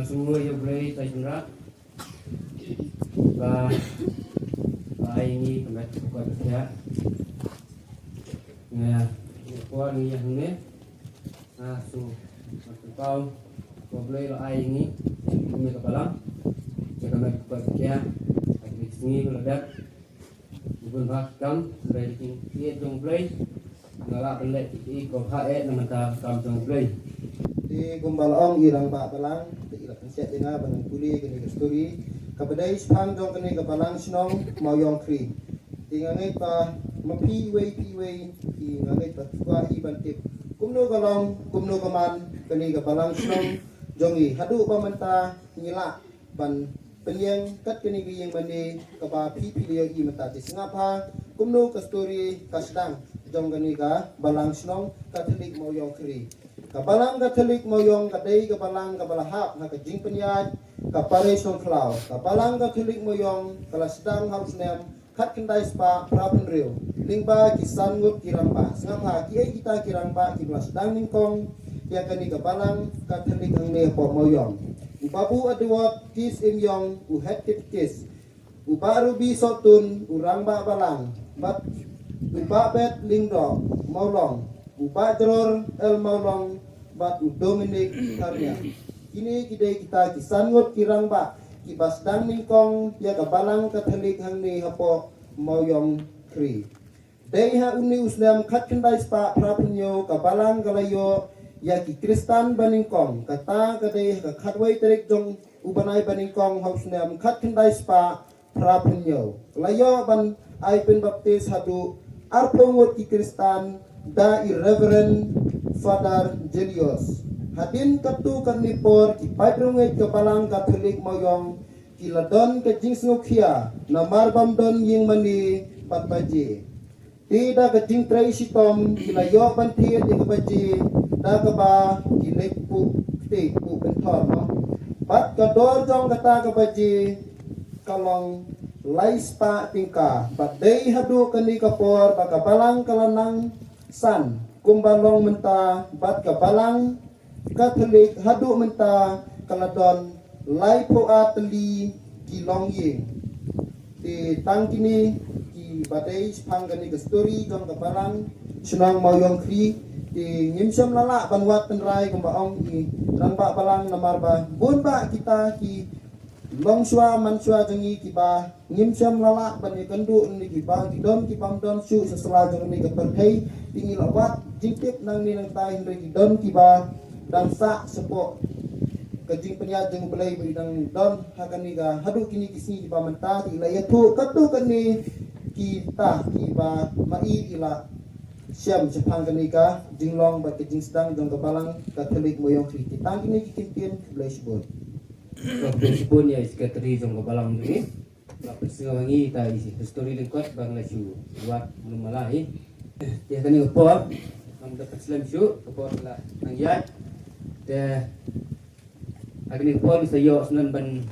Semua yang boleh tajamrak và ai nghi còn lại còn thế nè qua đi yang ini su kau kau boleh lo ai nghi kami kepalang jangan nak buat kia agak sini meledak bukan bahkan dari tinggi jong boleh ngalak balik di kau hae nama ta kam jong boleh di gumbal ong irang ba balang di ilang set dengar banang puli kini story kabadai spang jong kini kapalang sinong mauyong kri tingangai pa mapi wei tingangai pa kwa iban tip kumno kalong kumno kaman kini kapalang sinong jongi hadu pamanta ngila ban penyeng kat kini giyeng mandi kapa pipi liya i mata di singapha kumno ka story kasdang jong kini ka balang sinong katolik mauyong kri kapalang Katolik moyong kadai kapalang kabalahap na kajing penyaj kapare song klau kapalang Katolik moyong kalasdang harus nem kat kendai spa prapen rio lingba kisan ngut kiramba sangha kiai kita kiramba ki lasdang ningkong ya kani kapalang Katolik ang ne po moyong upabu aduat kis imyong uhet kis uparu bi sotun urangba balang bat upabet lingdok maulong Upa Dror El Maulong bat Dominic Karya. Kini kita kisangot kirang ba kibasdang ningkong ya kapalang Katolik hang ni hapo Mauyong Kri. Dei ha uni uslam kat kendai spa prapunyo kapalang kalayo ya ki Kristan baningkong kata kadai ka khatwai terik jong ubanai baningkong hausnam kat kendai spa prapunyo. Kalayo ban ai pen baptis hadu arpongot ki Kristan da Irreverend Father Julius hadin katu kanipor ki padrungai kapalang Katolik moyong ki ladon ke jingsngukhia namar bamdon ying mani patbaji tida ke jing trai sitom ki layo banthi di kabaji da kaba ki lekpu te pu penthor no pat kador jong kata kabaji kalong laispa tingka badai hadu kani kapor bakapalang kalanang san kumbalong menta bat kapalang Katolik hadu menta kaladon laipo atli kilong ying di tangkini ki badai panggani gestori jong kapalang sunang mauyong kri di ngimsam lala banwat penrai kumbaong i rangba palang namarba bunba kita ki long shua man shua jangi kiba ngim syam lala ban ni kandu ni kiba kidon kibam don su sesela jong ni keperhei tinggi lawat jingtip nang ni nang tai ni kidon kiba dan sa sepo kajing penyat jeng belai beri nang don hakan ni ga hadu kini kisi kiba menta ti la yatu katu kan ni kita kiba mai ila siam sepang kenika jinglong bat kejing sedang jong kebalang Katolik moyong Kristi tang kini kikimpin belai sebut Pun ya sekretari jong kebalang ni. Lapis wangi ta isi history lengkap bang lasu buat belum malah dia kani upor am dapat Islam syu upor la nang yat de agni upor bisa yo senan ban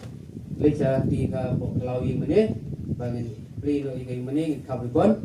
leca ti ka pokelawi mene bangin pri do ikai mene kabibon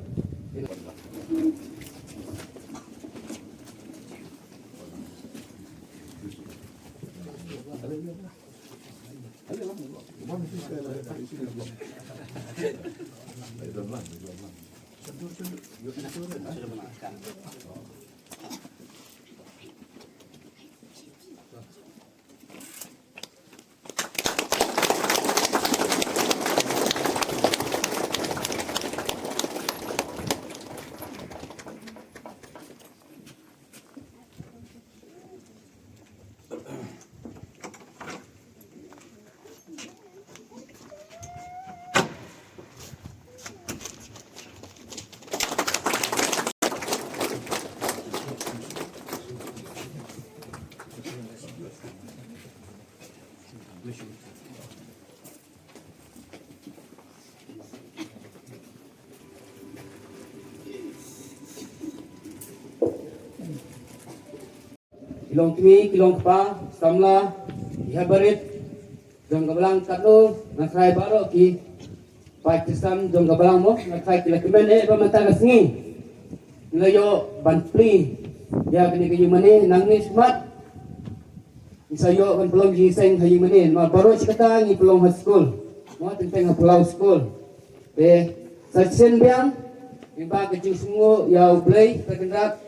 kilong kimi, kilong pa, samla, ihabarit, jong kabalang katlo, nasay baro ki, pakisam jong kabalang mo, nasay kilakimen pamantang singi, nilayo banpli, dia kini kayu mani, nangis mat, isayo kan pelong jiseng kayu mani, ma baro cikata ni pelong high school, mo tentang pulau school, sa sen biang, iba kecil semua, ya ublay, terkendak.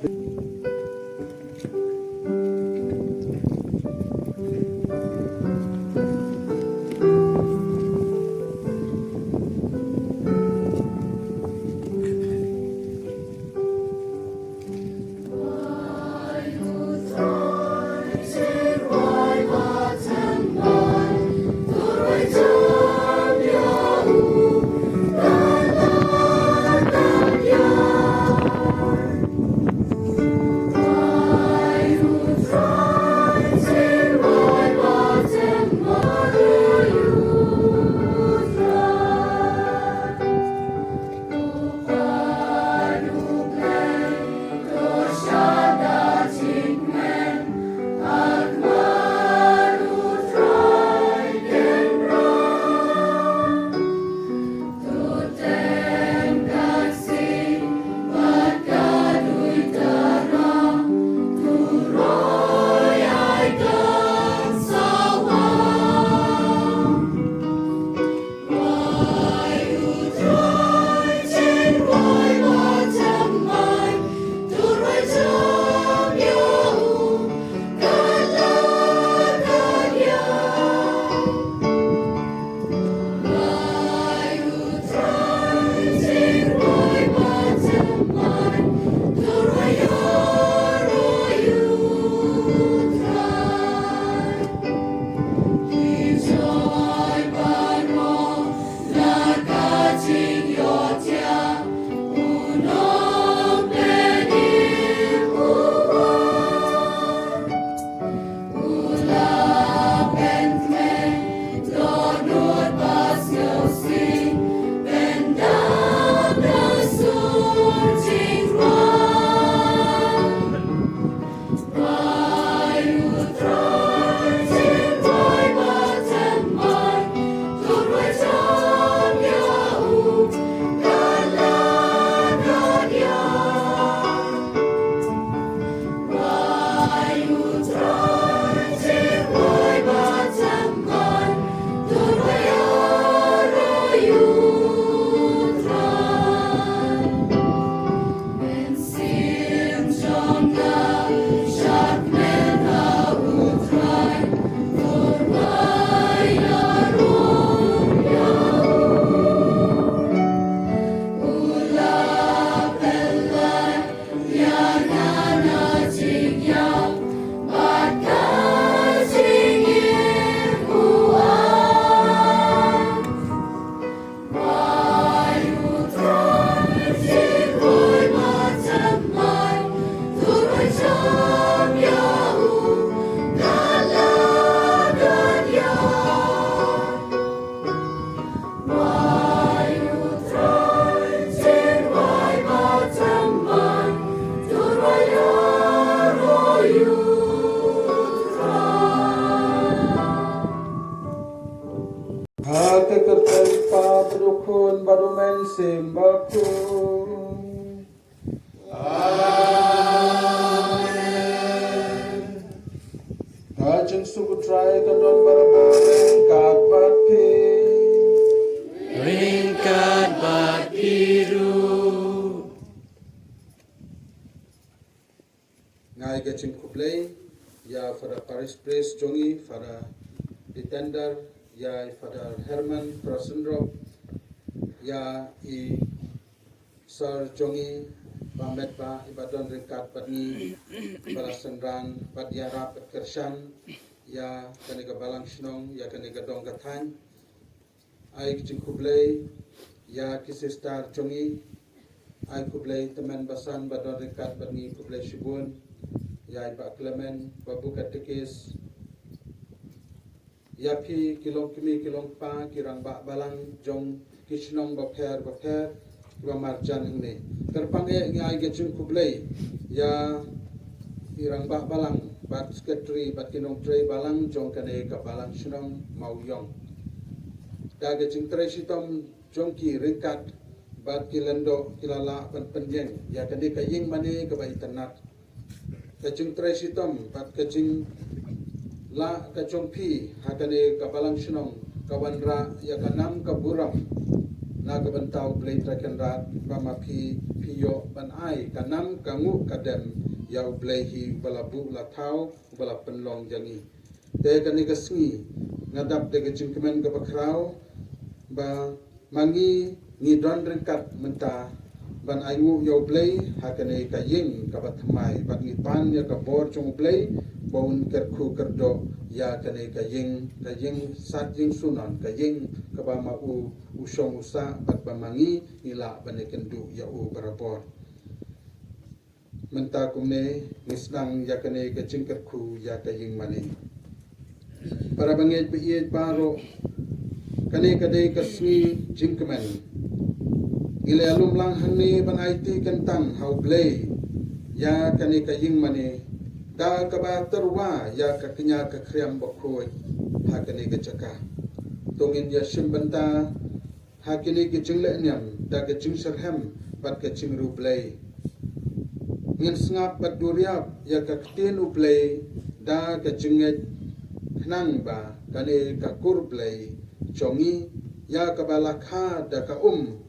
ngai ke cing kublei ya pada Paris Priest jongi pada Ditender ya pada Herman Prasendrop ya i Sir jongi pamet ba ibadon ringkat badni para senran badyara petkersan ya kanega balang snong ya kanega dong kathan ai cing kublei ya kisistar jongi ai kublei teman basan badon ringkat badni kublei shibun ya Pak Clement babu katekis ya pi kilong kimi kilong pa kirang bak balang jong kisnong baper wa marjan ini terpang ngai ge chung kublei ya irang bak balang bat sekretari bat kinong trei balang jong kane ka balang snong mau yong da ge chung trei sitom jong ki ringkat bat kilendo kilala pan penjeng ya kane ka ying mane ka ba internet kacing tresitom pat kacing la kacong pi hakane kabalang sinong kawanra ya kanam kaburam na kabantau play tracken rat pama pi piyo ban ai kanam kangu kadem ya play hi balabu la thau bala penlong jangi te kani kasngi ngadap de kacing kemen ka bakrau ba mangi ni don ringkat menta ban aingu yo play hakane ka ying ka batmai bat ni pan ya ka bor chung play bon ker khu kerdo ya kane ka ying sat ying sunan ka ying ka ba ma u usong usa bat ba mangi ila bane kendu ya u barabor menta kumne nisnang ya kane ka jingker khu ya ka ying mane para banget bi ye baro kane ka de ka sni jingkemen ile alum lang hani ban IT kentang hau play ya kane ka ying mane da ka ba terwa ya ka kenya ka kriam bokoi ha kane ka chaka tongin ya simbanta ha kane ka jingle nyam da ka jing serhem bat ka jing ru play ngin snap bat duriap ya ka ktin u play da ka jinget nang ba kane ka kur play chongi ya ka balakha da ka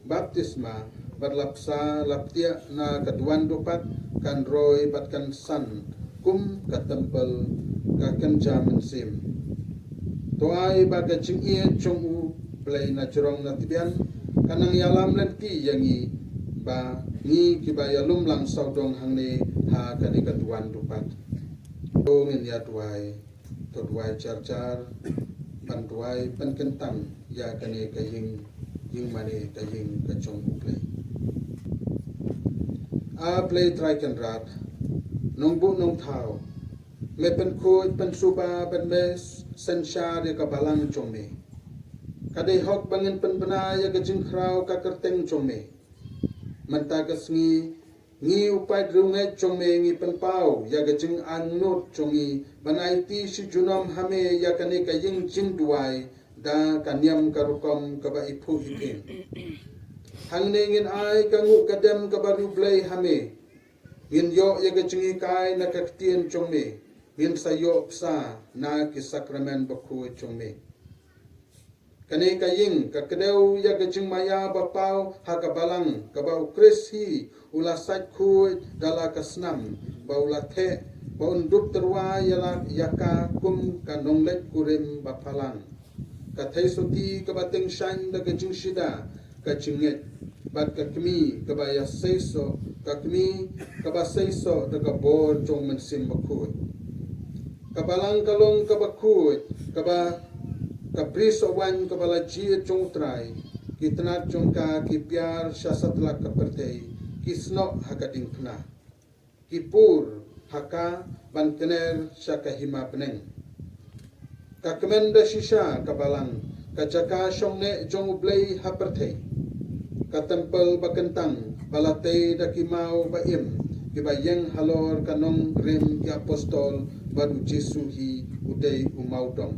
baptisma berlapsa laptia na kaduan dupat kan roy bat kan san kum ka tempel ka kenja mensim to ai ba ka ching ie chung u play na churong na tibian kanang yalam len ki yangi ba ni ki ba yalum lang saudong hangne ha kani kaduan dupat to ngin ya tuai to tuai char pan tuai pan kentang ya kani ka ying mane ka ying ka chong play a play try kan rat nong bu nong thao me pen khoi pen suba pen mes sen sha de ka balang chong me ka dei hok bangin pen bana ya ka jing khrau ka kerteng chong me manta ka ngi upai drunge chong me ngi pen pau ya ka jing an not chong i banai ti si junom hame ya ka ne ka ying jing duai da kanyam karukom kaba ipu ipin hang nengin ai kangu kadem kabaru play hame ngin yo ya gachingi kai na kaktien chongme ngin sayo psa na ki sakramen baku chongme kane kaying kakdeu ya gaching maya bapau hakabalang kabau krisi ula sat khu dala kasnam baula the baun dup terwa yala yaka kum kanonglet kurim bapalang kathai soti kabateng shan da kaching shida kachinget bat kakmi kabaya seiso kakmi kabaseiso da kabor chong mensim bakut kabalang kalong kabakut kaba kapriso wan kabala ji chong trai kitnat chong ka ki pyar shasatla kaperte kisno hakading khna kipur haka ban kener shakahima peneng kakmenda shisha kabalang kajaka shongne jong blay haperthei ka tempel bakentang balate da kimau baim kibayeng halor kanong rim ki apostol baru Jesu hi udai umaudom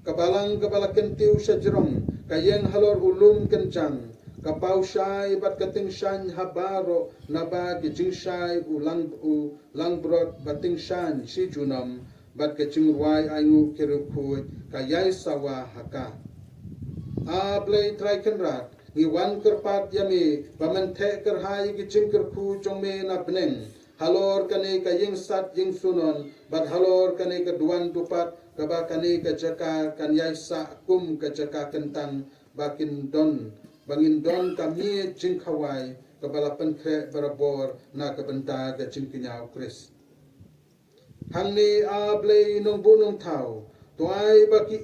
kabalang kabalakentiu sajrong kayeng halor ulum kencang kapau syai bat kating shan habaro naba kijing syai ulang brot bating shan si junam bat kecing ruai aingu kirukut kayai sawa haka a play try kenrat ni wan kerpat yami pamenthe kerhai kecing kerku chongme na beneng halor kani ka ying sat ying sunon bat halor kani ka duan dupat kaba kani ka jaka kan yai sa kum ka jaka kentang bakin don bangin don kami jing khawai kabala penkhe barabor na kabenta ka jing kinyau kris hangni ablei nong bu nong thau toai baki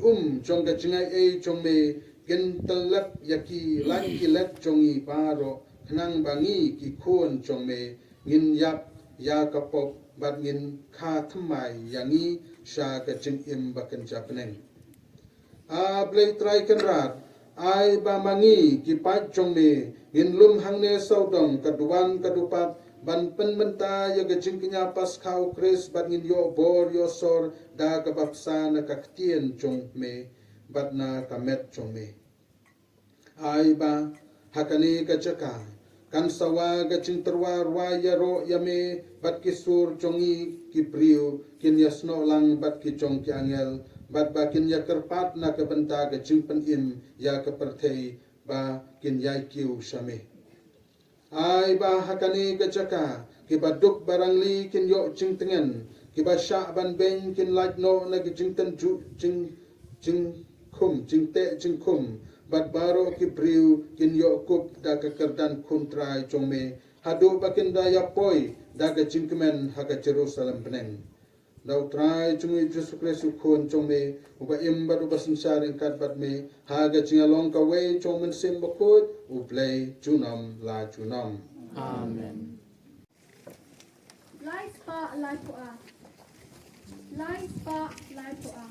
chong ka jingai e chong me gen talak yaki lai ki let chongi paro nang bangi ki khon chong me ngin yap ya kapop bat ngin kha thamai yangi sha ka jing im bakan japneng a blei trai kan rat ai ba mangi ki pat chong me ngin lum hangne saudong kaduan kadupat ban pen menta ya ka jing kinya pas khau kris bat ngin yo bor yo sor da ka bapsa na ka tien chong me bat na ka met chong me ai ba hakani ka chaka kan sawa ga ching terwa rwa ya ro ya me bat ki sur chongi ki priu kin yasno lang bat ki chong ki angel bat ba kin ya kerpat na ka benta ga ching pen im ya ka perthei ba kin yai kiu shame ai ba hakani ka chaka ki ba duk barang li kin yo ching tengen ki ba sha ban ben kin like no na ki ching ten ju ching kum bat baro ki priu kin yo kup da ka kerdan kuntrai chome hadu bakin da ya poi da ka chingmen ha ka Jerusalem peneng dau trai chungi Yesus Kristus khon chome uba imba du basin sharing kat bat me ha ga chingalong ka we chomen sim bakut u play junam la junam Amen. Lai spa lai poa. Lai spa lai poa.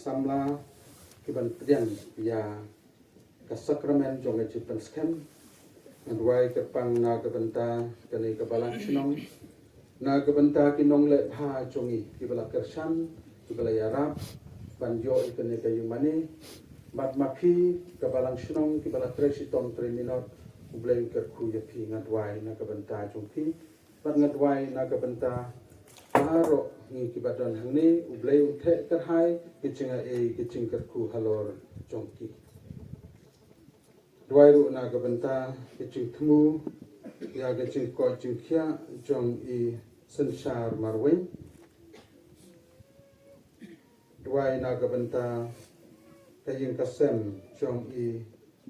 samla kiban priang ya ka sakramen jong e chipan skem and wai ka pang na ka banta kani ka balang sinong na ka banta kinong le pha chongi kibala kershan kibala yarap ban jo ikane ka yung mani mat mapi kabalang shnong ki bala tresiton 3 minut ubleng kerku ya pi ngadwai na kabenta jongpi bat ngadwai na kabenta paro ni ki badan hangni ublei unthe kerhai kichinga kicing kerku halor jongki dwai ru na kabenta kicing thmu ya kicing ko jingkhia jong sensar marwin dwai na kabenta kaying kasem jong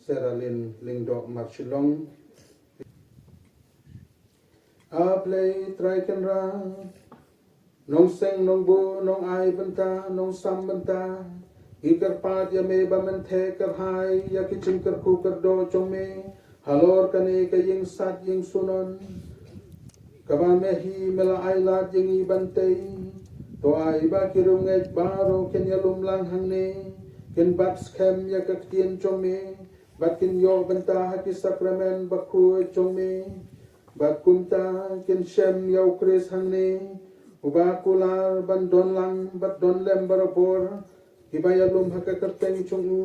seralin lingdo marchilong a play try can ra nong seng nong bu nong ai benta nong sam benta ikar pat ya me ba men the kar hai ya kiching kar ku kar do chong me halor kane kaying sat ying sunon kaba me hi mela ai la jing I bantei to ai ba kirung ek baro ken ya lum lang hang ne ken bat scam ya ka tien chong me bat ken yo benta haki sakramen ba khu chong me bat kunta ken shem ya ukres hang ne uba kular ban don lang bat don lem barapor hibaya lum haka kerteng chong u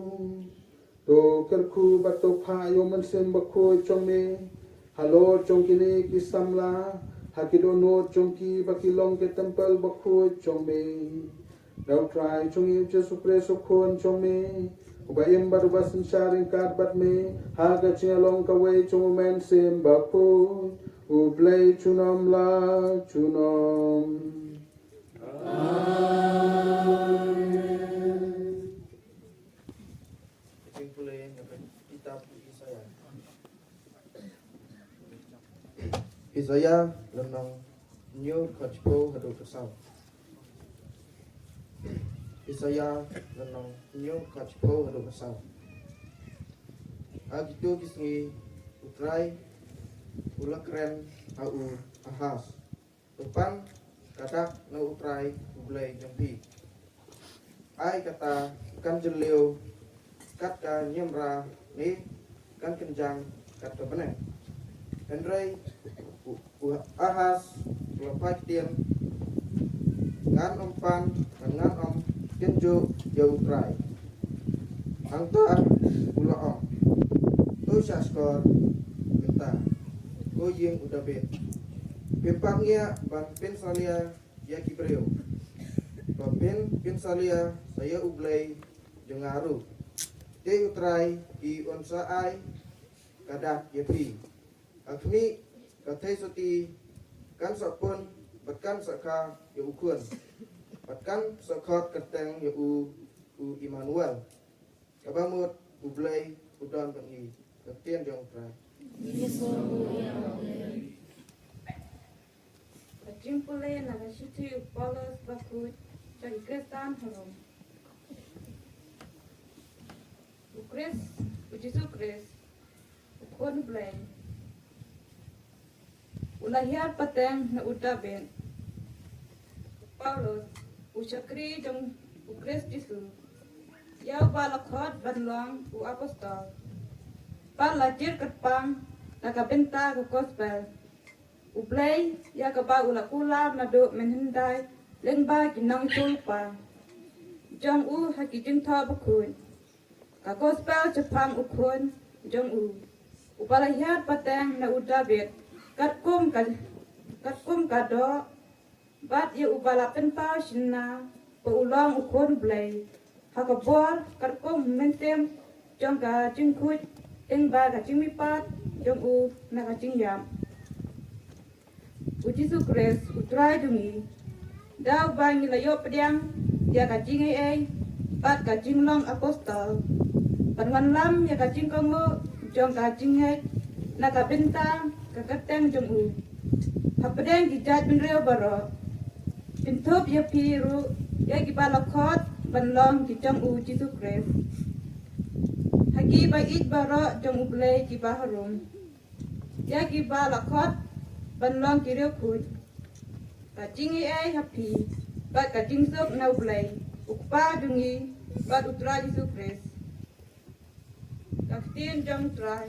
to kerku bat to pha yo man sem ba khu chong me halo chong kini ki samla hakido no chong ki ba ki long ke temple ba khu chong me Dau try chung yu Jesu Kristo kon chong me ubayem baru basin sharing kat bat me haga chingalong kaway chung men sim ba khu ublay chunom la chunom Isaiah lenong new kachpo hadu kesal. Isaiah lenong new kachpo hadu kesal. Agitu kisngi utrai ulakren au ahas. Tupan kadak na utrai ublay jampi. Ai kata kan jelio kat ka nyemra ni kan kenjang kata benar. Henry ahas lepas tien ngan ompan ngan om kenjo jauh trai angta ula om tu saskor kita ko yeng udah bet pempangnya ban pensalia ya kibreo pensalia saya ublay jengaru te utrai I onsaai kadak yepi akni katai soti kan sapun batkan sakha ya ukun batkan sakhat kateng ya u Immanuel kabamut ublay udan bangi katien jong pra Jimpule nagashiti Paulos bakut jagi Kristan harom ukres ujisu kres ukun blay ulahiyar pateng na utaben Paulos usyakri jong ukres jisu yaw balakhot banlong u apostol palajir katpang nakabenta ke gospel ublay ya kaba ulakula na do menhindai lengba kinang tulpa jong u hakijing tha bakun ka gospel chapang ukun jong u upalahiyar pateng na utabet katkum kado bat ye ubala penta shinna paulang ukon blay hakabor katkum mentem jong ka jingkut engba ka jingmipat jong u na ka jingyam ujisu kres utrai dungi daw bangi layo pediang ya ka jingai bat ka jinglong apostol panwan lam ya ka jingkongo jong ka jingai na ka bintang kakateng jong u hapadeng gijat binreo baro pintop ya piru ya gibalakot banlong gijong u Jisu Kres hagi bait baro jong ublay gibaharum ya gibalakot banlong kireo kut kajingi ay hapi bat kajingsok na ublay ukpa dungi bat utra Jisu Kres kaktin jong try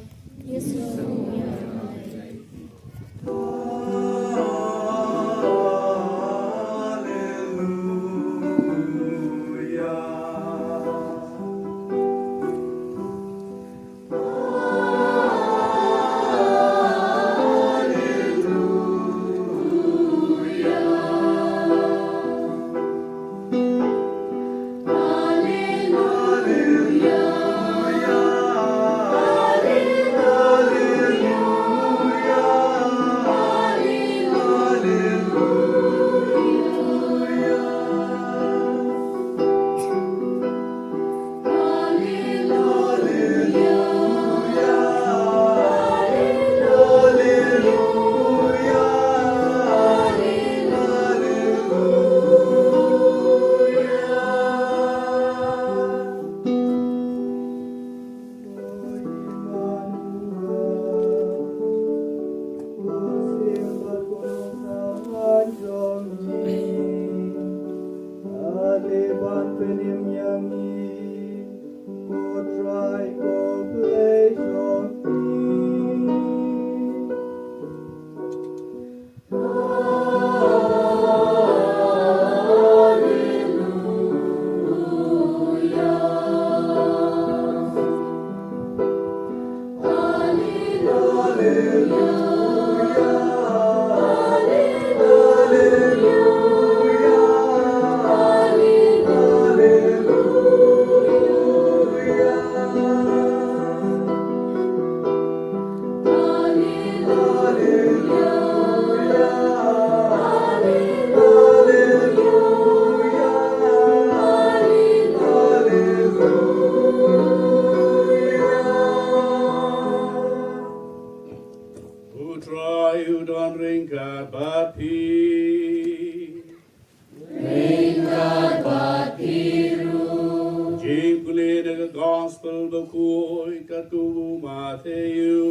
the gospel bakui katu Matthew.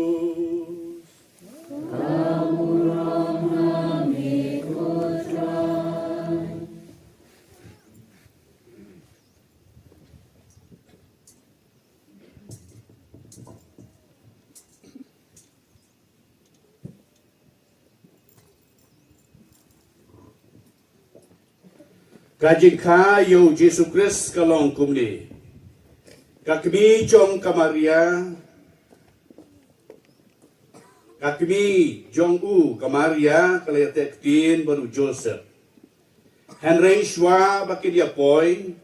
Kajika yo Jesus Christ kalong kumni. Kakmi jong kamaria. Kakmi jong u kamaria kalayatek tin baru Joseph. Henry Shwa bakidia poi.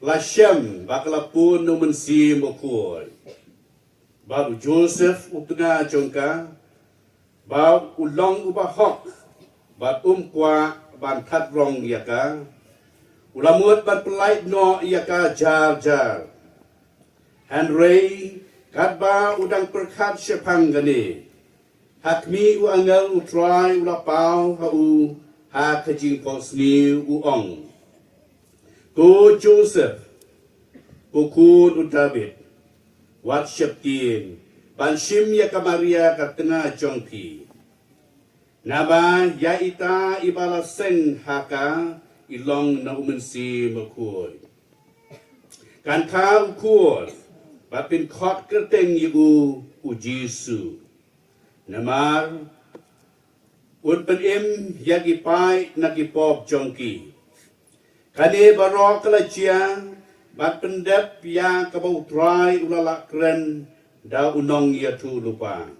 Lashem bakalapun numensi mokoi. Baru Joseph utunga jongka. Bau ulong ubahok. Bat kwa ban kat rong yaka. Ulamut bat pelait no yaka jar. Henry kadba udang perkat sepang gani. Hakmi u angel u try ulapau ha u ha kajing posni u ong. Ko Joseph, ko kun u David, wat syeptin, ban shim yaka Maria kat tengah jongpi. Naba ya ita ibala seng haka ilong na umensi makui. Kan kau kuat, bapin kot kerteng ibu u Jesu. Namar, un pen im yagi pai nagi pop jongki. Kani barok kelajia, bat pendep ya kabau trai ulalak keren da unong ya tu lupa.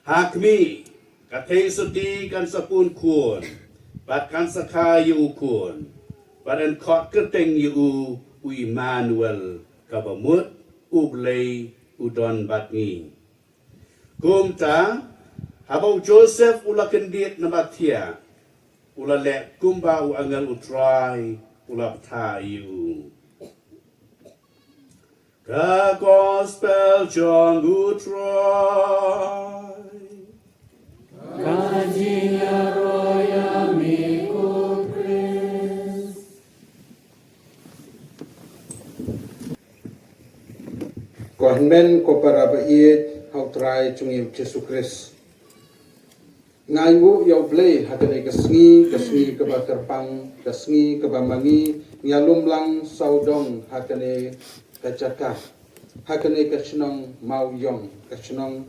Hakmi, katei seti kan sapun kuon. Bat kan saka yu kun. Badan kot kerteng yu u Emmanuel kabamut ublei udon batni. Kumta habau Joseph ula kendit namatia. Ula lek kumba u angal utrai ula ptayu. Ka gospel John utrai. Kajinya roya miku Christ. Kohanmen ko para bait hau try chungi Jesus Christ. Ngayu yau blay hakane kasngi ke bakarpang kasngi ke bamangi ngalum lang saudong hakane kacaka hakane kachnong mau yong kachnong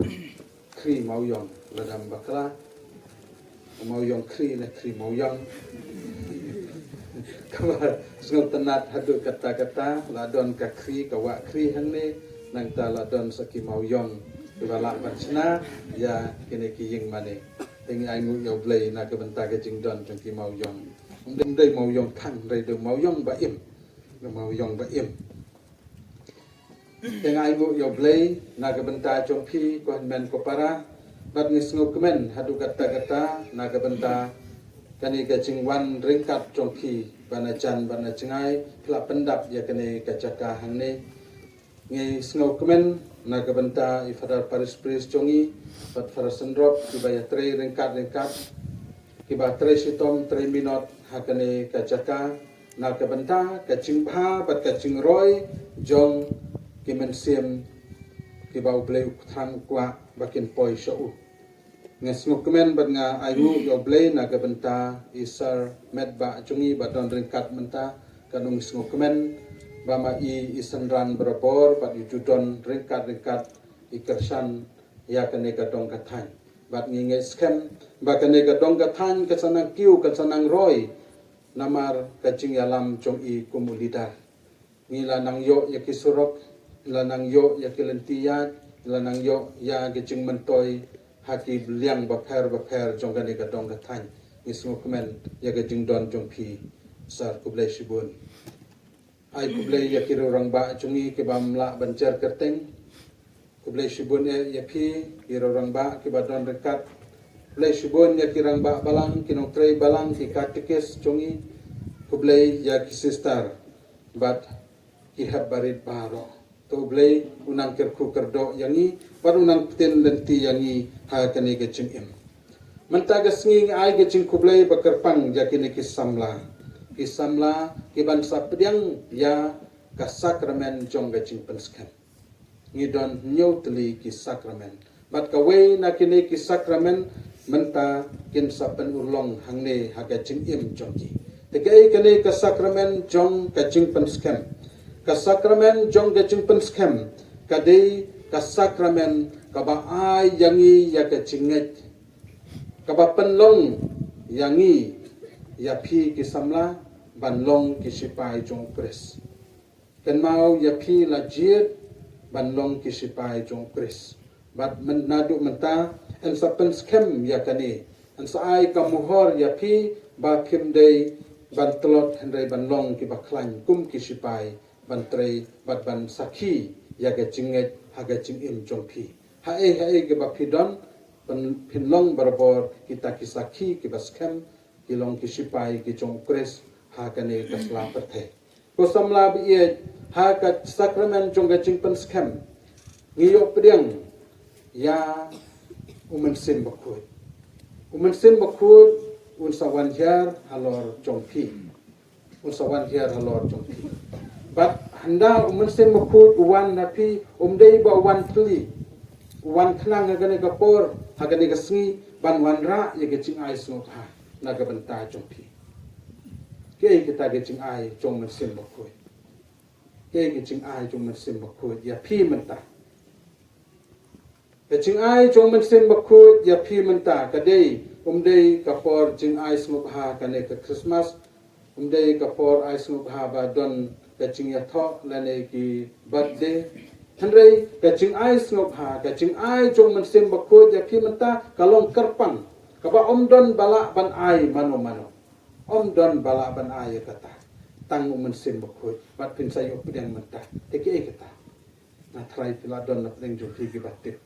kri mau yong ladam bakla mau yong kri na kri mau yong kabar sengau tenat hadu kata-kata ladon ka kri ka wa kri hangne nang ta ladon saki mau yong kibala bachna ya kene ki ying mane tengi aingu yo blay na ke benta ke jingdon jong ki mau yong dei mau yong kan dei de mau yong ba im mau yong ba im tengi aingu yo blay na ke benta jong pi ko men ko para bat ni sngo kemen hadu kata-kata na ke benta kani ke jingwan ringkat jong pi bana jan bana jengai kla pendap ya kene kacaka hangne ngi sngo kemen na ke benta ifadar paris pris jongi bat farasendrop kibaya tre ringkat kiba tre sitom tre minot hakane kacaka na ke benta kacing bha bat kacing roy jong kimensim kiba ublei uthang kwa bakin poi shau ngesmo kemen bat nga ayu yo blei na ke benta isar medba jongi baton ringkat menta kanung sngo kemen bama i isenran berabor bat judon ringkat ikersan ya kene kadong kathan bat nginge scam ba kene kadong kathan kesanang kiu kesanang roy namar kacing yalam jong i kumulidar ngila nang yo ya kisurok lanang yo ya kilentiya lanang yo ya kacing mentoy haki bliang baper jong kene kadong kathan ngismo kemen ya kacing don jong pi sar kublai shibun ai kublai ya kiro rang ba jungi ke bamla banjar kerteng kublai shibun ya pi kiro rang ba ke badon rekat kublai shibun ya kirang ba balang kinong trei balang ki katikes jungi kublai ya kisistar bat ihab barit baro to blai unang kerku kerdo yangi par unang pten lenti yangi ha kane ke im mentaga sngi ai ke kublai bakarpang jakine kisamla kisamla kiban sapdiang ya ka sakramen jong ga jing penskem ngidon nyau teli ki sakramen bat ka we na kini ki sakramen menta kin sapen ulong hangne haga jing im jong ki tekai kini ka sakramen jong ka jing penskem ka sakramen jong ga jing penskem ka dei ka sakramen ka ba ai yangi ya ka jinget ka ba penlong yangi ya phi ki samla ban long ki sipai jong pres kan mau ya phi la jiet ban long ki sipai jong pres bat men nadu menta en sa pen skem ya kani en sa ai ka muhor ya phi ba phim dei ban tlot hendai ban long ki ba khlan kum ki sipai ban trei bat ban sakhi ya ga jinget ha ga jing im jong phi ha e ke ba phi don ban phin long barbor kita ki sakhi ki ba skem ki long ki sipai ki jong pres ha kane ka sla pathe ko samla bi e ha ka sakramen jong ga jing pen skem ngiyo priang ya umen sim bakut un sawan hiar halor jong phi un sawan hiar halor jong phi but handa umen sim bakut wan na phi dei ba wan tli wan khnang ga ne ka por ha ga ne ka sngi ban wan ra ye ga jing ai so ha na ga ban ta jong phi ke kita ga jing ai jong men sim bakut ke ga jing ai jong men sim bakut ya phi men ta ke jing ai jong men sim bakut ya phi men ta ka dei dei ka por jing ai smup ha ka ne ka Christmas dei ka por ai smup ha ba don ka jing ya tho la ne ki birthday Henry ka jing ai smup ha ka jing ai jong men sim bakut ya phi men ta ka long kerpang ka ba don bala ban ai mano don bala ban ai kata tang men sim bakut bat pin sayo pidang menta te ke kata na try pila don na pidang jong phi ki batte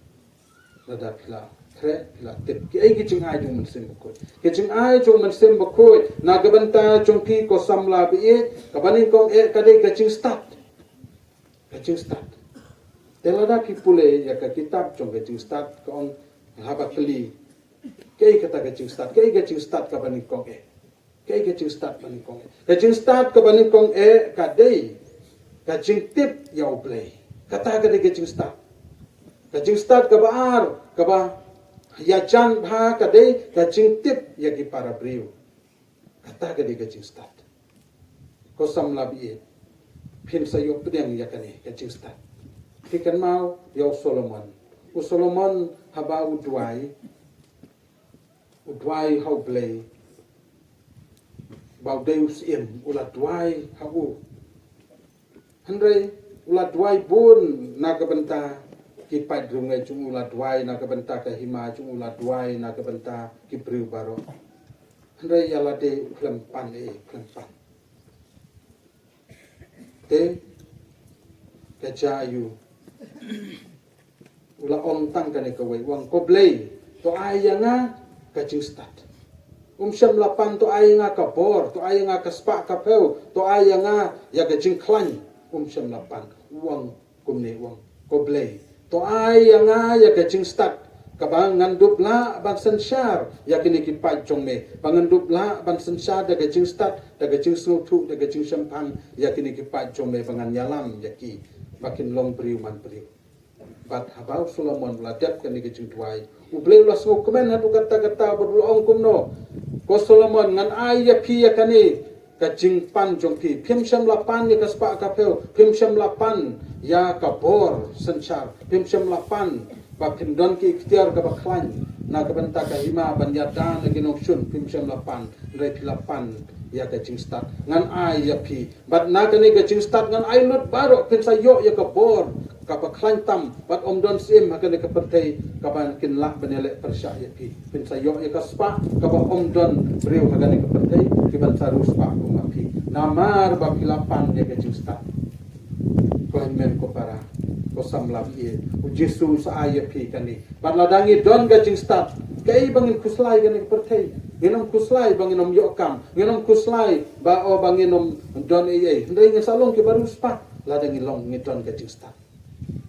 lada pila kre pila tip ke ai jing ai jong men sim bakut ke jing ai jong men sim bakut na ga banta jong phi ko samla bi e ka banin kong e ka dei ka jing start te lada ki pule ya ka kitab jong ka jing start ka on haba kli ke kata ka jing start ka banin kong e ke jing start banin kong e ka jing start ka banin kong e ka dei ka jing tip ya play kata ka dei ka jing start ka ba ar ka ba ya chan bha ka dei ka jing tip ya ki para briu kata ka dei ka jing start ko samla bi e phin sayo pidang ya kani ka jing start tikan mau yo Solomon haba udwai hau play bau deus im ula dwai hau Henry ula dwai bun naga benta ki pat rungai chung ula dwai naga benta ka hima chung ula dwai naga benta ki briu baro Henry yala de klempan te kajayu ula om tang kane ka wei wang ko blei to ayanga ka jing start syam lapan to ayanga ka bor to ayanga ka spa ka peu to ayanga ya ka jing klan syam lapan wang kumne wang ko blei to ayanga ya ka jing start ka bangan dupla ban sensyar ya kini ki pai chong me bangan dupla ban sensyar da ka jing start da ka jing snutu da ka jing champang ya kini ki pai chong me bangan yalam ya ki makin long priu man priu bat habau Solomon ladap kani ke jing tuai ublei la so komen hatu kata berulong kumno ko Solomon ngan ai ya phi ya kani ka jing pan jong phi phim syam lapan ni ka spa ka peu phim syam lapan ya ka bor senchar phim syam lapan ba phim don ki ikhtiar ka baklan na ka benta ka hima banyada na ginong syun phim syam lapan rai lapan ya ka jing start ngan ai ya phi bat na kani ka jing start ngan ai lut baro phin sayo ya ka bor kapa klantam bat don sim hakan ka pertai kapan kin la benele persya ya pi pin sayo ya ka spa kapa don breu hakan ka pertai ki ban saru spa ko mapi namar ba pilapan ya ka justa ko men ko para ko samlab ye u jesu sa ay pi kani bat ladangi don ga jing start kai bangin kuslai kan ka pertai nginom kuslai banginom yokam nginom kuslai ba o banginom don ye ndai ngesalong ki baru spa ladangi long ngidon ga jing start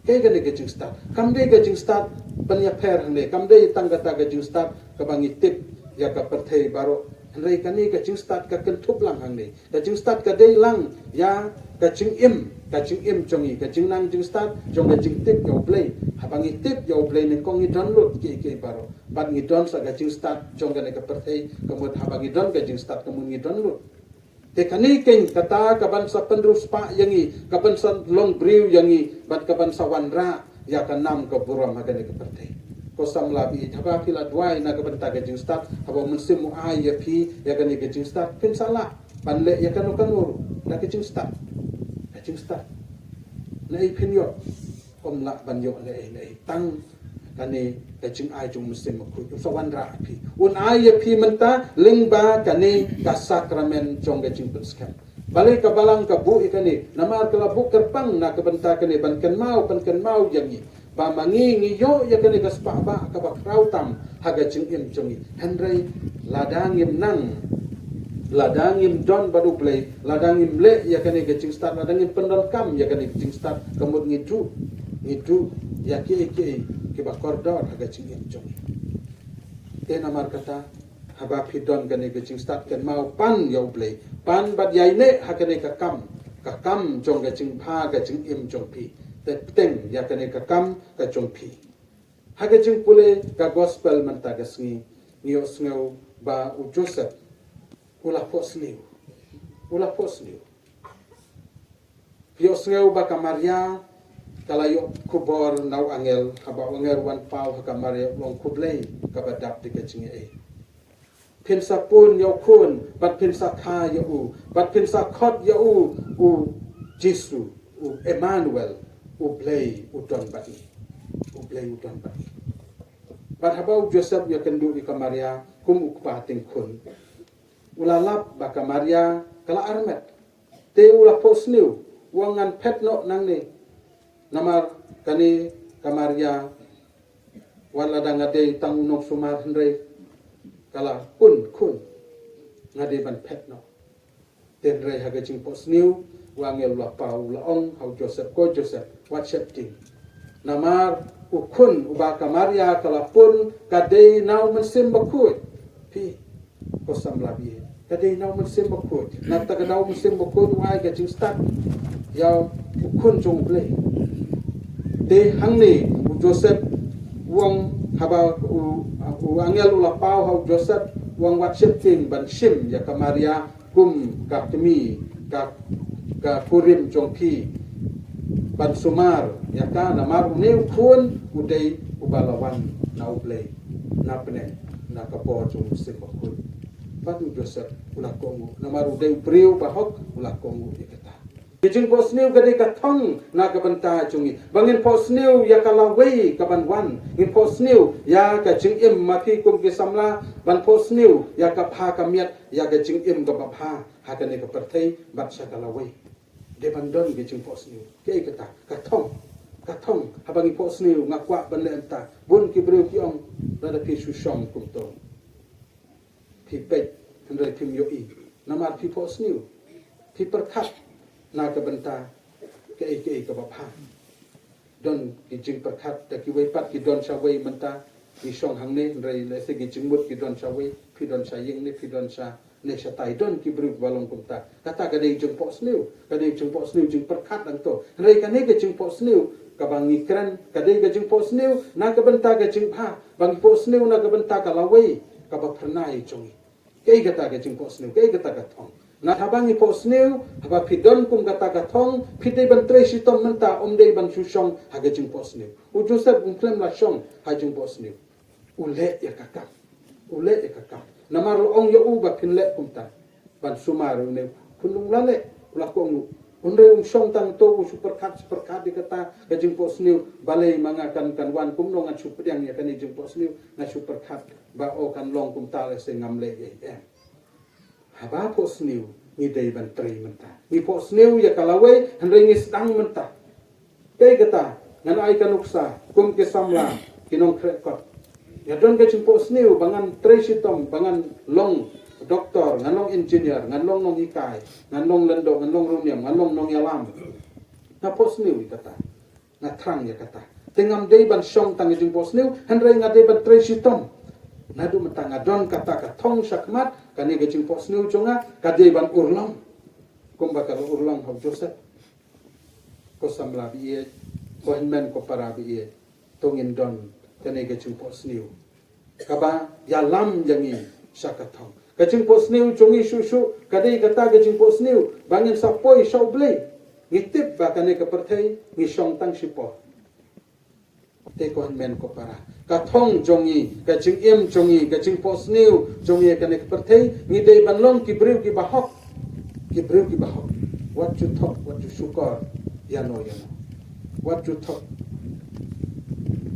kaya gani gajing start kamde gajing start banya per hande kamde tangga gajing start kabangi tip ya ka perthai baro hande kani gajing start ka kentup lang hande gajing start ka dei lang ya gajing im kajing im jongi kajing nang jing start jong kajing tip yo play habangi tip yo play ne kong i download ki baro bat ngi don sa kajing start jong ka ne ka perthei kemut habangi don kajing start kemut ngi download te kani ken kata kaban sa pendrus pa yangi kaban sa long brew yangi bat kaban sa wanra ya ka nam ka buram ha ka ne ka perthei ko samlabi thaba pila dwai na kaban ta kajing start haba mensim mu ai ya phi ya ka ne kajing start pen sala panle ya kanu kanur na kajing start na ipinyo om la banyo le tang kani kajing ai jung musim ku so wan ra pi un ai pi menta lingba kani ka sakramen jong kajing penskam balik ka balang ka bu ikani namar kala bu kerpang na kabenta kani ban kan mau yangi ba mangi ngiyo ya kani ka spa ba ka ba krautam haga jing im jongi henry ladangim nang ladangim don baru play ladangim le ya kani kecing start ladangim pendon kam ya kani kecing start kemud ngidu ya ki ba kordor haga cing jong te namar kata haba pidon kani kecing start kan mau pan ya play pan bad yai ne ha kani ka kam jong kecing pha kecing im jong pi te teng ya kani ka kam ka jong pi haga cing pule ka gospel menta ka sngi ngio sngo ba u Joseph ulah posliu pios ngeu ba kamaria kalayo kubor nau angel haba angel wan pau ha kamaria long kublei kabadap de kecing pin sapun yo kun bat pin sakha yo bat pin sakhot yo Jesu Emmanuel play udon bati bat haba Joseph ya kendu di kamaria kum ukpating kun ulalap baka Maria kala armet te ula posniu wangan petno nang ni namar kani kamaria wala dangade tang nok sumar hendrei kala kun ngade ban petno ten rei haga jing posniu wangel ula pau ula ong hau Joseph whatsapp ting namar ukun ubaka Maria kala pun kadei nau mensim bakut pi kosam labi kadai nau musim bakut nak tak nau musim bakut wai ka jing start yau ukun jong play te hangni Joseph wang haba angel ula pau hau Joseph wang whatsapp ting ban sim ya ka Maria kum ka temi ka kurim jong pi ban sumar ya ka namar ne kun udai ubalawan nau play na pene na ka po jong musim bakut patu Joseph ulah kongu namaru deu priu bahok ulah kongu ikata kijing posniu gade katong na kabanta chungi bangin posniu ya kalawei kabanwan in posniu ya ka jing im mapi kum ke samla ban posniu ya ka pha kamiat ya ka jing im ka bapha ha ka ne ka perthei bat sa kalawei de bandon kijing posniu ke ikata katong habangi posniu ngakwa banle enta bun ki priu ki ong rada pi sushom kum to pi pet hendrai pim yoi namar pi posniu pi perkat na ka benta ke ke bapha don ki jing perkat ta ki wei pat ki don sa wei menta ki song hang ne hendrai le se ki jing mut ki don sa wei pi don sa ying ne pi don sa ne sa tai don ki bru balong kumta kata ka dei jing posniu jing perkat ang to hendrai ka ne ke jing posniu ka bangi kran ka dei ka jing posniu na ka benta ka jing pha bangi posniu na ka benta ka lawei ka ba pernai chongi kei kata ka jing posniu kei kata ka thong na habangi posniu haba pidon kum kata ka thong pidei ban tresi tom menta omdei ban susong haga jing posniu u Joseph klem la song ha jing posniu ule ya kakak namar ong ya u ba pinle kumta ban sumaru ne kunung lale ulah ko ngu unre song tang to u superkat di kata ka jing posniu balai mangakan kan wan kum nongan supediang ya kan jing posniu na superkat ba o kan long kum tale se ngamle haba posniu ni dei ban trei menta ni posniu ya kalawei hendrai ni stang menta kei kata ngan ai kanuksa kum ke samla kinong krekot ya don ke jing posniu bangan trei sitom bangan long doktor ngan long engineer ngan long nong ikai ngan long lendo ngan long rumiam ngan long nong yalam na posniu kata na trang ya kata tengam dei ban song tang jing posniu hendrai ngade ban trei sitom nadu mentanga don kata ka thong sakmat kani ke jing posniu chonga kade ban urlong kum bakal urlong hau Joseph ko samla bi ko men ko para bi tongin don kane ke chung po sniu kaba ya lam yangi syakathong ke chung po sniu chungi shu kadai kata ke chung po sniu bangin sapoi shaublei ngitip ba kane ke perthai ngi shong tang sipo te ko men ko para kathong jongi ka ching em jongi ka ching pos new jongi ka nek perthei ngi dei banlong ki breu ki bahok what you talk what you shukar ya no what you talk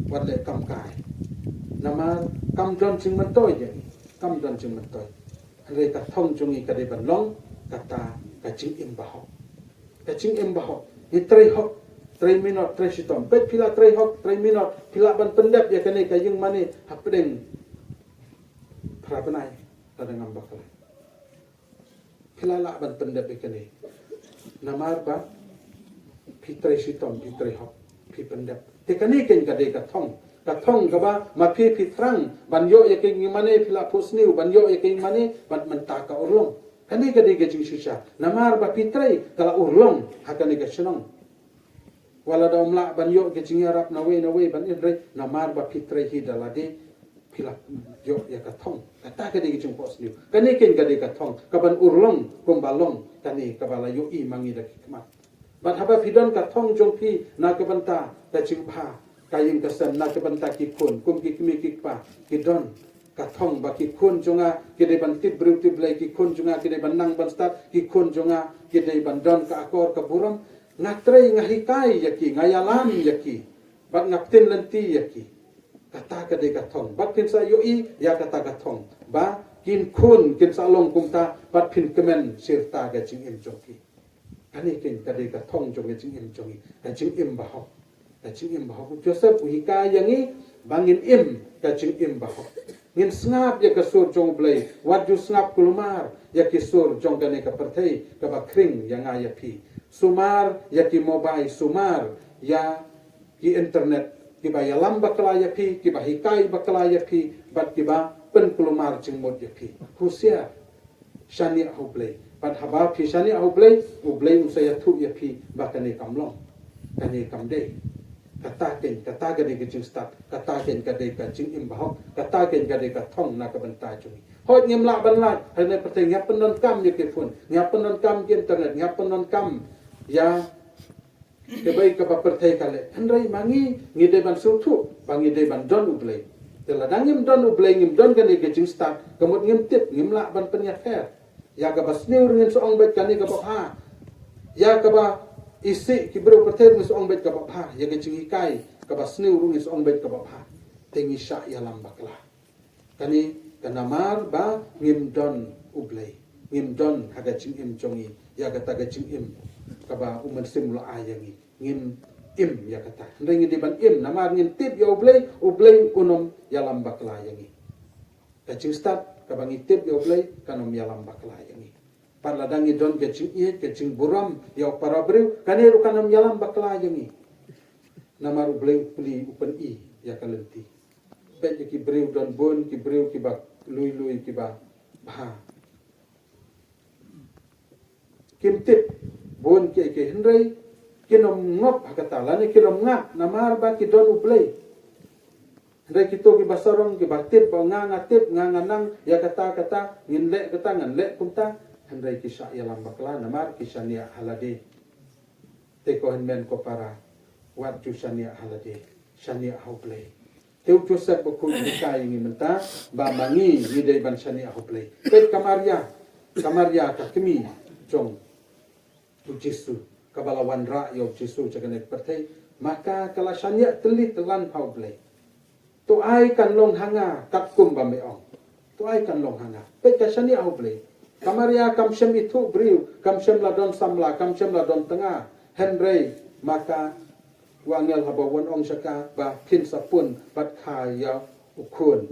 what le kam kai nama kam don ching man toy je kam don ching man toy re kathong jongi ka dei banlong kata ka ching em bahok ni trei hok 3 minut 3 sitom bet pila 3 hok 3 minut pila ban pendap ya kene kayeng mane hapdeng prabanai tada ngambak pila la ban pendap ya kene namar ba pi 3 sitom pi 3 hok pi pendap te kane ken kade kathong ka ba ma pi trang ban yo ya keng mane pila posniu ban yo ya keng mane ban menta ka urlong kane kade ke jing shisha namar ba pi 3 kala urlong hakane ke senong wala da umla ban yo ke jingi arab nawe ban idre namar ba pitre hi dalade pila yo ya kathong kata ke de jing pos ni kane ken ka de kathong ka ban urlong kombalong kane ka bala yo i mangi da kmat ban haba pidon kathong jong pi na ke banta ka jing pha kaying kasam na ke banta ki kun kum ki kimi ki pa ki don kathong ba ki kun jonga ke de ban tip bru tip lai ki kun jonga ke de ban nang ban start ki kun jonga ke de ban don ka akor ka buram ngatrei ngahikai yaki ngayalam yaki bat ngaptin lenti yaki kata ka de kathong bat kin sa yoi ya kata kathong ba kin kun kin sa long kumta bat phin kemen sirta ga jing im joki ani kin ka de kathong jong ga jing im jongi ga jing im ba ho Joseph uhikai yangi bangin im ga jing im ba ho ngin snap ya ka sur jong blai wat ju snap kulumar ya ki sur jong ga ne ka perthei ka ba kring yang aya pi sumar ya ki mobile sumar ya ki internet ki ba ya lamba kala ya pi ki ba hikai ba kala ya pi bat ki ba pen kulumar jing mod ya pi husia shani hublei bat haba pi shani hublei usaya thu ya pi ba kane kamlong kane kamde kata ke de jing start kata ken ka de ka jing im bahok kata ken ka de ka thong na ka banta chung hot ngem la ban la hane perteng ya penon kam ye ke phun ya penon kam ke internet ya penon kam ya kebai ka pertei kale handrai mangi ngide ban sutu bangi de ban don ublei tela dangim don ublei ngim don kan ke jing start kemut ngim tip ngim la ban penya fair ya ka basneu dengan soong bet kan ka ha ya ka ba isi kibro pertei dengan soong bet ka ha ya ke jing ikai ka basneu dengan soong bet ka ha tengi sya ya lambaklah kani kanamar ba ngim don ublei ngim don haga jing im jongi ya kata ga jing im kaba uman simula ayangi ngim im ya kata ndengi di ban im namar ngin tip ya ublei unom ya lambak layangi kacing start kaba ngitip ya ublei kanom ya lambak layangi parladangi don kacing buram ya para brew kaniru kanom ya lambak layangi namar ublei puli upan i ya kalenti bet ki brew don bon ki brew ki ba lui ki ba ha kim tip bon ke henrei kinom ngop hakata lani kinom ngap namar ba ki don ublei henrei kito ki basarong ki batip ba nga tip nga nang ya kata nginle kata nganle kumta henrei ki sya ya lambakla namar ki syania halade te ko henmen ko para wat ju syania halade syania ublei teu Joseph ko dikai ngi menta ba mangi ni dei ban syania ublei pet kamaria ka kemi jong tu Jesu kabalawan ra yo Jesu jagane pertai maka kala syania telit telan haublei tu ai kan long hanga kapkum ba meong tu ai kan long hanga pet ka syania haublei kamaria kam syam itu briu kam syam ladon samla kam syam ladon tengah henrei maka wangel habawan ong syaka ba pin sapun bat khaya ukun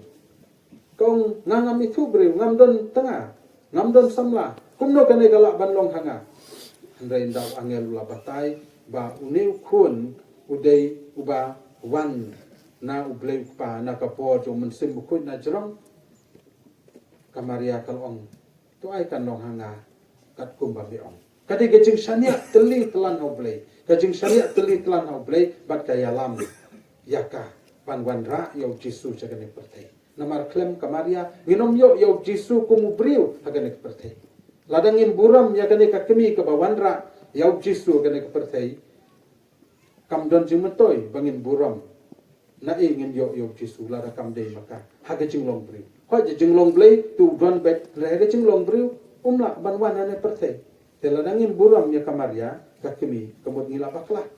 kong ngangam itu briu ngam don tengah ngam don samla kumno kane galak ban long hanga henrei ndau angel la batai ba uniu kun udei uba wan na ublei pa na kapo jo mensim bukun na jerong kamaria kalong tu ai kan long hanga kat kum ba beong Kadi gajing syania teli telan oblay. Gajing syania teli telan oblay bat kaya lam. Yaka panwan ra yo Jisu jagane pertai. Namar klem kamaria ginom yo Jisu kumubriu hagane pertai. Ladangin buram yakane kakemi ke bawanra yo Jisu hagane pertai. Kamdon jimetoy bangin buram. Na ingin yo Jisu lara kamdei maka haga jinglong briu. Hoja jinglong blay tu don bet haga jinglong briu umla banwan ane pertai. Teladangin buram ya kamaria kakemi kemut ngilapaklah.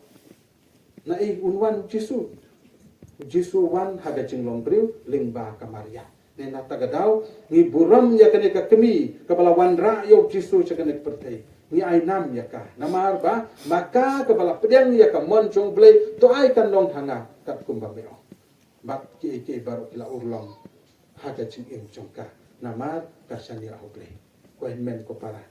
Na unwan Jisu. Jisu wan haga jinglong briu lingba kamaria. Nena tagadau ni buram ya kene kakemi kepala wanra yo Jisu cakane pertai. Ni ainam ya ka namar ba maka kepala pedang ya ka moncong blay to ai kan long hanga kat kumba meo. Bak ki baru ila urlong haga jing im jongka namar kasani au blay. Ko men ko para.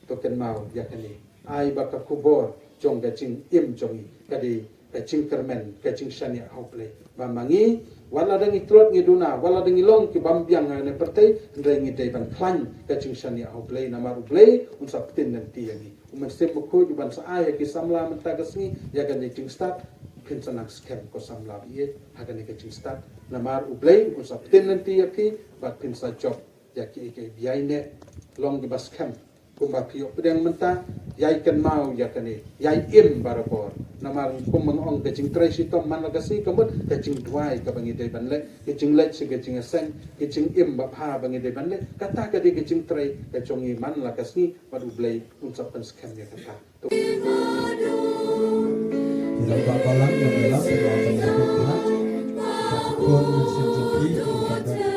Token mau yakani ai baka kubor jong gajing im jongi kadi gajing kermen gajing shani hauple bamangi wala dangi trot ngiduna wala dangi long ki bambiang ne pertai ndai ngidai ban klan gajing shani hauple namaru play unsa petin nanti yani umeste buku juban sa ai ki samla mentagasni ya gajing start pinsanak scam ko samla ye hagani gajing start namaru play unsa petin nanti yaki bat pinsa job yaki ke biaine long di bas scam kumba pio pedang menta yai kan mau ya kane yai im barapor namar kumang ong gajing tracy tom man lagasi kamut gajing duai ka bangi de banle gajing let si gajing aseng gajing im ba pha bangi de banle kata ka de gajing tray gajong man lagasi padu blay unsap pen scam ya kata Ilang papalang yang dalam perbuatan berhubungan Pun sejati kepada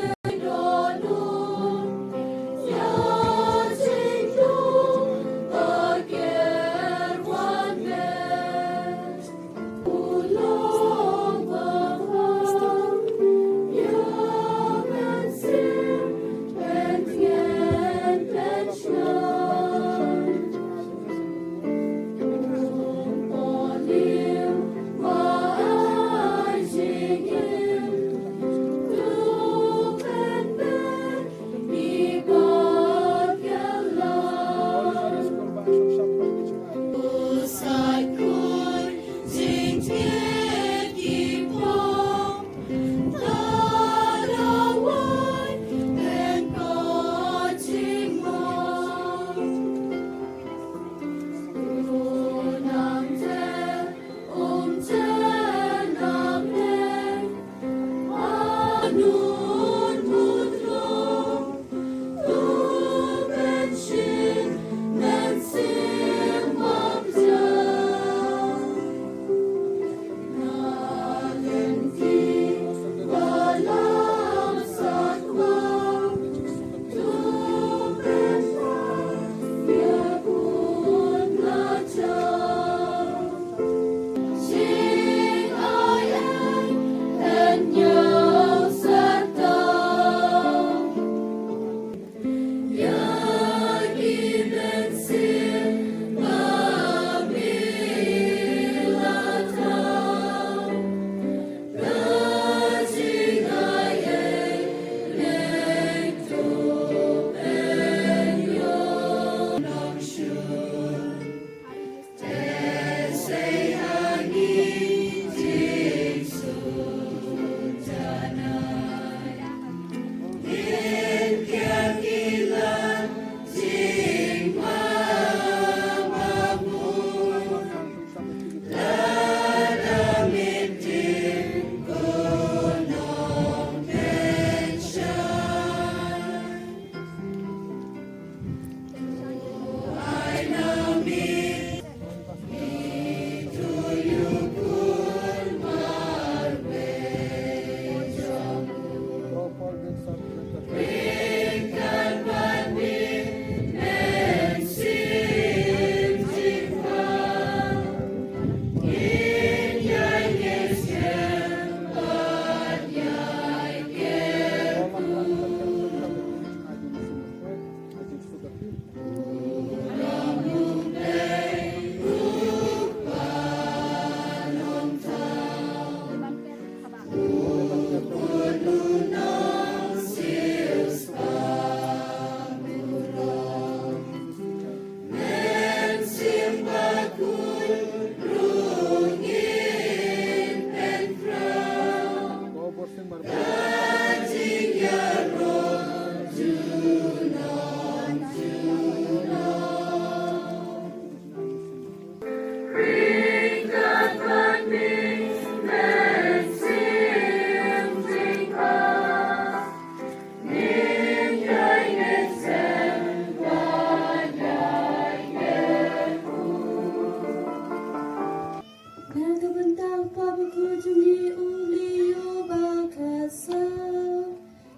bentang papaku jungi ulio bakasa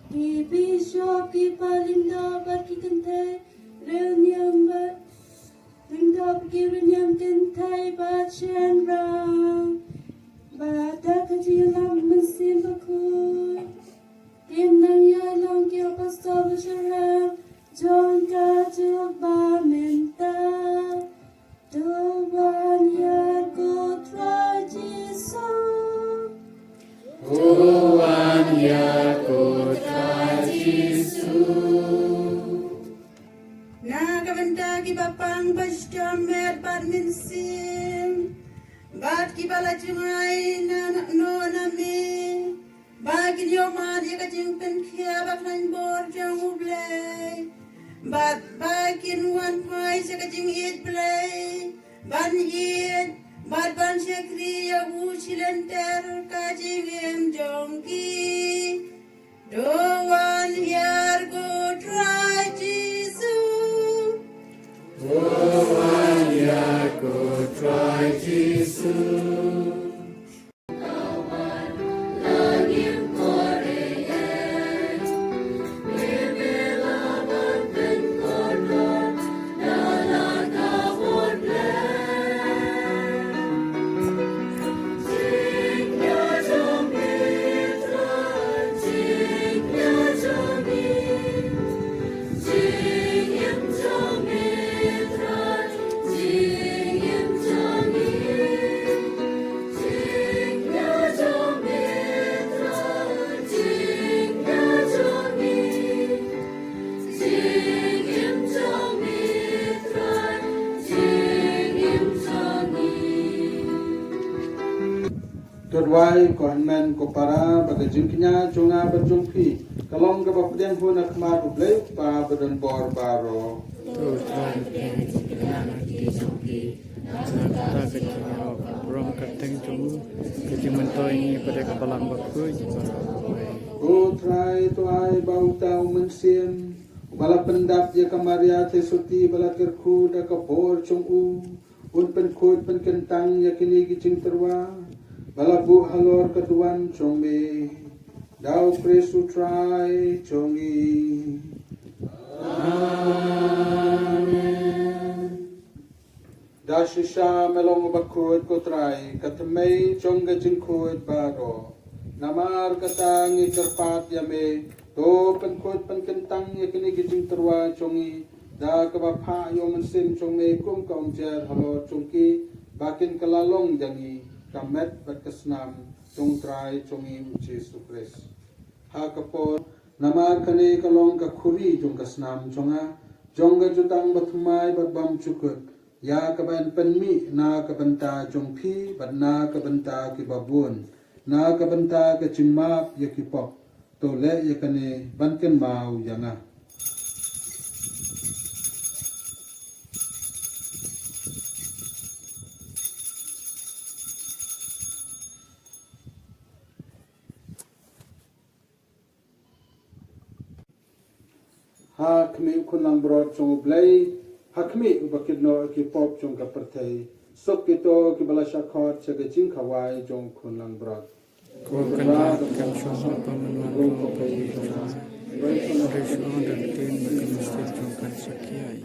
ki bishop ki palinda baki kentai renyam bat linda baki renyam kentai bat shenrang bata kajilam mesin baku Tienang ya long ki apostol sharang John ka juba menta Tuhan ya ku try Jesus Tuhan ya Putra Yesus. Na kabenta ki bapang basjam med bad minsim. Bad ki bala jungai na no na me. Bagi yo ma dia ka jing pen kia bak nan bor jang ublay. Bad bakin wan pai sa ka jing it play. Ban it bad ban shakri ya bu silenter ka jing em jongki. Do wan yar go try Jesus. Tuhan ya Putra Yesus. Tudwai kohanmen ko para baga jingkinya chunga berjumpi kalong ka bapden huna kma duble pa badan bor baro Tuhan yang dikirakan di jumpi kata kecil rom kateng jung kejiman to ini pada kapalang baku ko trai to ai bau tau mensiem bala pendap ya kamaria te suti bala kerku da ka bor chung u un pen khoi pen kentang ya kini gicing terwa bala bu halor keduan chong me dau kresu trai chongi Dashisha melong bakut kotrai katmei chonga jinkut baro namar katang ikerpat yame to penkut penkentang yakini gijing terwa chongi da kabapha yo mensim chongme kum kaum jer halo chongki bakin kelalong jangi kamet bakasnam chongtrai chongi Jesu Christ ha kapor namar kane kalong ka khuri jong kasnam chonga jongga jutang bathumai batbam chukut ya kaban penmi na kabanta jongphi badna kabanta ki babun na kabanta ka chimap yakipok to le yakane banken mau yanga hakmi kunang brod chong blai hakmi ubakid no ki pop chong ka perthei sok kito ki bala shakhot chaga jing khawai chong kunang brod ko kan kam shoma pamanuan ko pai resho dan tin makan mesti jung kan sakiai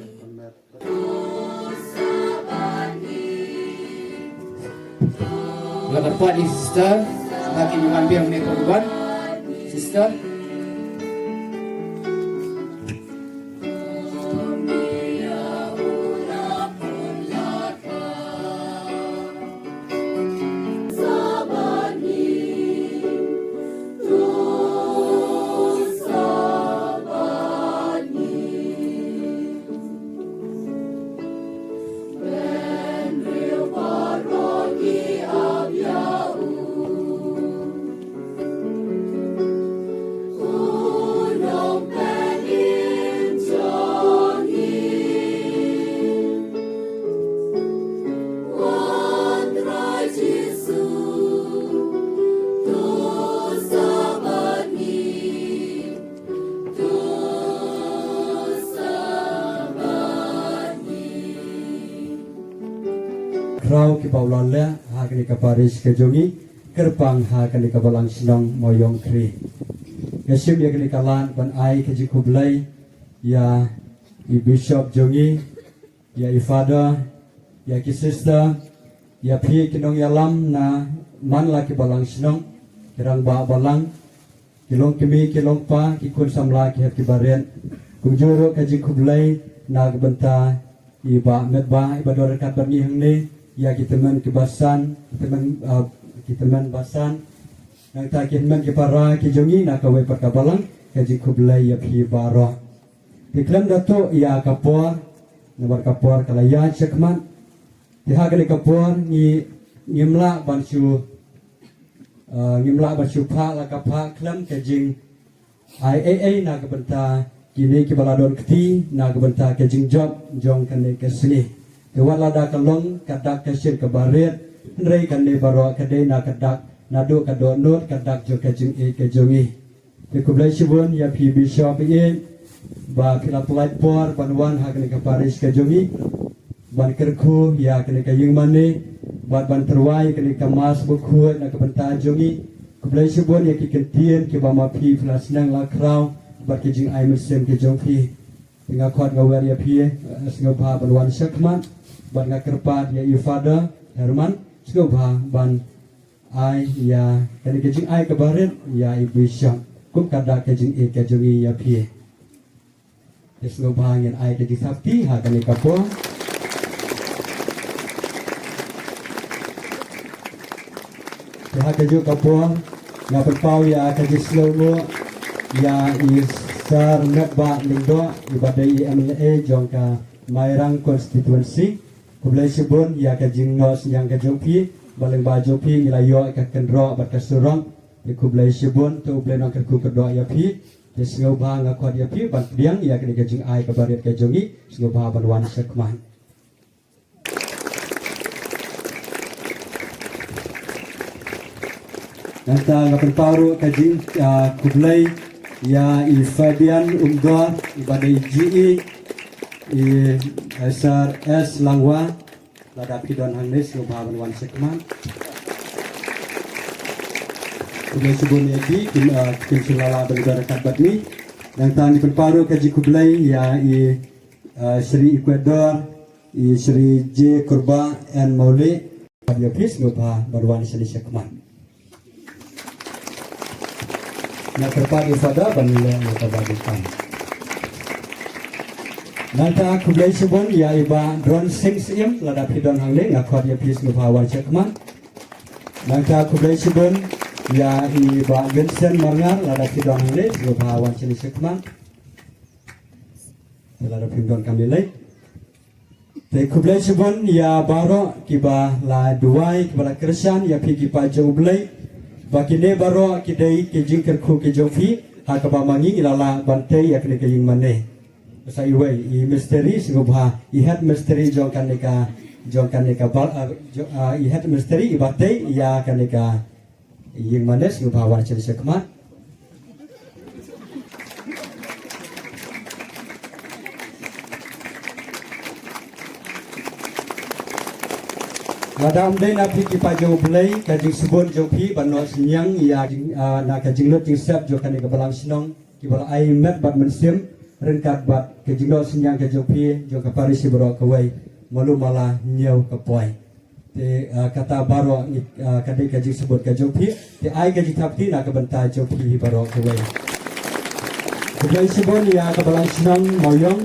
Lakukan puat ni sister, semakin mengambil mereka korban, sister. Rau ki paulan le ha kini ka Paris ke jongi kerpang ha kini ka balang sinong moyong kri yasim ya kini kalan ban ai ke jikublai ya i bishop jongi ya i father ya ki sister ya phi kinong yalam na man la ki balang sinong kirang ba balang kilong kimi kilong pa ki kun samla ki hat ki baren kujuro ke jikublai na benta iba medba iba dorekat bagi hangni ya kita men kebasan kita men basan yang tak men ke para ki jongi nak kawe perkabalang kaji kublai ya phi baro diklam dato ya kapor nomor kapor kalaya cekman diha kali kapor ni ngimla bansu pha la kapha klam kajing IAA nak benta kini ki baladon keti na gebenta ke jingjop jong kane ke sini ke walada kalong kadak ke sir ke baret nrei kane baro kade na kadak nadu kadonut kadak jo ke jing e ke jongi ke kublai sibun ya pi bishop e ba kila polite por banwan ha kane ke Paris ke jongi ban kerku ya kane ke ying mane ban terwai kane ke mas bukhu na ke benta jongi kublai sibun ya ki kentien ki ba ma pi flasnang la krau bat kijing ai mesim ke jongpi tinga khot gawer ya pie singo bha banwan sekman bat nga kerpat ya ifada herman singo bha ban ai ya kani kijing ai ke baret ya ibu syam kum kada kijing e ke jongi ya pie singo bha ngin ai ke disapti ha kani kapo ya ke ju kapo nga perpau ya ke slow ya isar nebba lingdo ibadai MLA jongka Mairang constituency kublai sibun ya ka jingnos yang ka jongpi baleng ba jongpi nilayo ka kendro bat ka surong di kublai sibun tu ublai nang kerku kedua ya pi di singau ba nga kwad ya pi ban biang ya ka ka jing ai ka baret ka jongi singau ba ban wan sekman nanta ngapen paru ka jing kublai ya i Fabian Umdor ibadai GE i SRS Langwa lada pidon hangnes lo baban wan sekman kublai subun yaki kim sulala bergara kabat ni yang tani berparu kaji kublai ya i Sri Ecuador i Sri J Kurba and Maule ya pis lo baban sini sekman na terpadu pada banila yang terbagikan. Nanti kublai subun ya iba drone sing sim lada pidon hangle ngakot ya pis nubawan cekman. Nanti kublai subun ya iba Vincent Marngar lada pidon hangle nubawan sini cekman. Lada pidon kami lay. Te kublai subun ya baro kiba la duai kiba la kersan ya pi kipa jaublai. Bakine baro kidai ke jingker ku ke jofi ha ka bamangi ilala bante ya kene ke ying mane sa iwei i misteri singubha I hat misteri jongkan neka bal I hat misteri ibate ya kaneka ying mane singubha wan ceri sekmat Wadam dai na pi kipa jo blai ka jing subon jo pi banno sinyang ya na ka jing lot jing sap jo kan ka balang sinong ki bala ai met bat mensim rengkat bat ka jing lot sinyang ka jo pi jo ka Paris bro ka wai malu mala nyau ka poi te kata baro ka dai ka jing subon ka jo pi te ai ka jing thapti na ka banta jo pi baro ka wai blai subon ya ka balang sinong moyong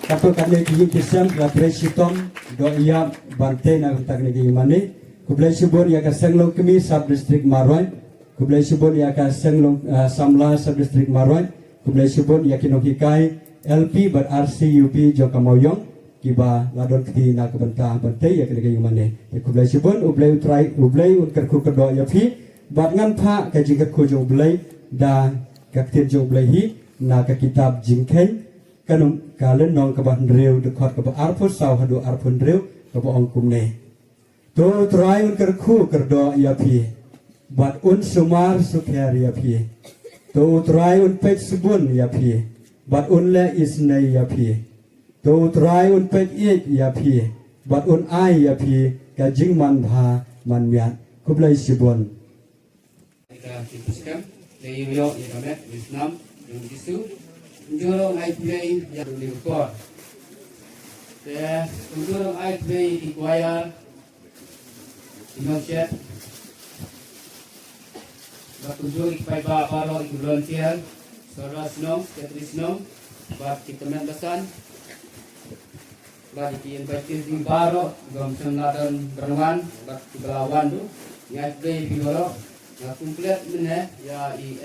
kato kane ki jing kisam la presitom do iya bante na tak negi mane kublai subon ya ka senglong kemi sub district Maroi kublai subon ya ka senglong samla sub district Maroi kublai subon ya kinokikai LP bar RCUP jo ka moyong kiba ladon kti na ka banta bante ya ka negi mane kublai subon ublai unkar ku kedo ya pi bat ngan pha ka jing ku jo ublai da ka ktir jo ublai hi na ka kitab jingkhen kanum kalen nong ka ban reu de khot ka ba arpun saw hadu arpun reu ka ba ong kumne to try un ker khu ker do ya pi bat un sumar sukher ya pi to try un pech subun ya pi bat un le isne ya pi to try un pech ik ya pi bat un ai ya pi ka jing man bha manmiat kublai sibon. Kita teruskan dari York ya kami Vietnam yang disu menjorong play yang direkod. Menjorong play di choir Indonesia. Berkunjung ikai baro di volunteer saudara senong, Catherine senong, buat kita membesan. Bagi kian baca di baro, gom sengadan bernuan, buat kebelawan tu, yang play di baro, yang komplit mana ya i